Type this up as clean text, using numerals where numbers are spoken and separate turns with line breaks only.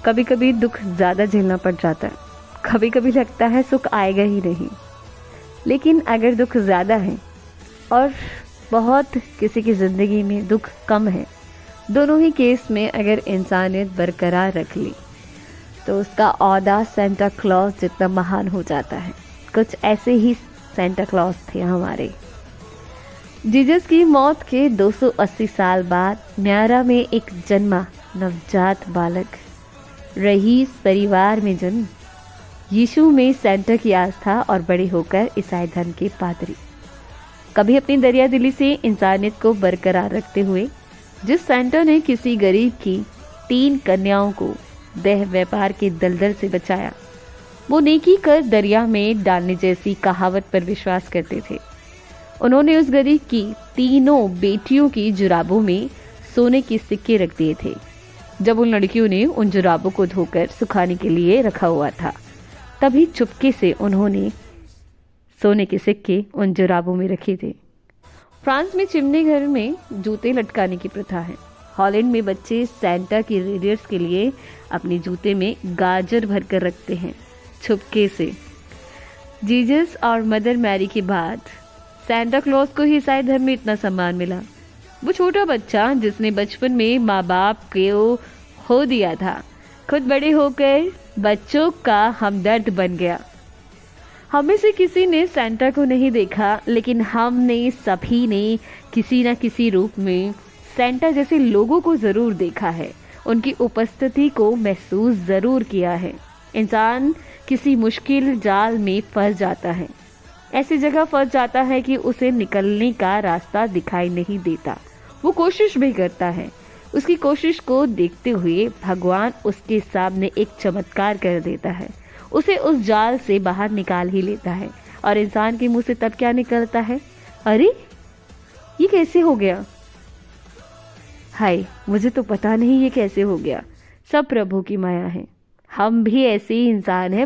कभी कभी दुख ज़्यादा झेलना पड़ जाता है, कभी कभी लगता है सुख आएगा ही नहीं। लेकिन अगर दुख ज़्यादा है और बहुत किसी की ज़िंदगी में दुख कम है, दोनों ही केस में अगर इंसानियत बरकरार रख ली तो उसका औहदा सेंटा क्लॉज जितना महान हो जाता है। कुछ ऐसे ही सेंटा क्लॉज थे हमारे। जीसस की मौत के 280 साल बाद न्यारा में एक जन्मा नवजात बालक, रईस परिवार में जन्म। यीशु में सेंटा की आस्था और बड़े होकर ईसाई धर्म के पादरी। कभी अपनी दरिया दिली से इंसानियत को बरकरार रखते हुए जिस सेंटा ने किसी गरीब की 3 कन्याओं को देह व्यापार के दलदल से बचाया, वो नेकी कर दरिया में डालने जैसी कहावत पर विश्वास करते थे। उन्होंने उस गरीब की 3 बेटियों की जुराबों में सोने के सिक्के रख दिए थे। जब उन लड़कियों ने उन जुराबों को धोकर सुखाने के लिए रखा हुआ था, तभी चुपके से उन्होंने सोने के सिक्के उन जुराबों में रखे थे। फ्रांस में चिमनी घर में जूते लटकाने की प्रथा है। हॉलैंड में बच्चे सेंटा की रेडियर्स के लिए अपने जूते में गाजर भरकर रखते हैं, छुपके से। जीसस और मदर मैरी के बाद सेंटा क्लॉज को ही ईसाई धर्म में इतना सम्मान मिला। वो छोटा बच्चा जिसने बचपन में माँ बाप को खो दिया था, खुद बड़े होकर बच्चों का हमदर्द बन गया। हमें से किसी ने सेंटा को नहीं देखा, लेकिन हमने सभी ने किसी न किसी रूप में सेंटा जैसे लोगों को जरूर देखा है, उनकी उपस्थिति को महसूस जरूर किया है। इंसान किसी मुश्किल जाल में फंस जाता है, ऐसी जगह फंस जाता है कि उसे निकलने का रास्ता दिखाई नहीं देता। वो कोशिश भी करता है। उसकी कोशिश को देखते हुए भगवान उसके सामने एक चमत्कार कर देता है, उसे उस जाल से बाहर निकाल ही लेता है। और इंसान के मुंह से तब क्या निकलता है? अरे ये कैसे हो गया? हाय, मुझे तो पता नहीं ये कैसे हो गया। सब प्रभु की माया है। हम भी ऐसे ही इंसान हैं।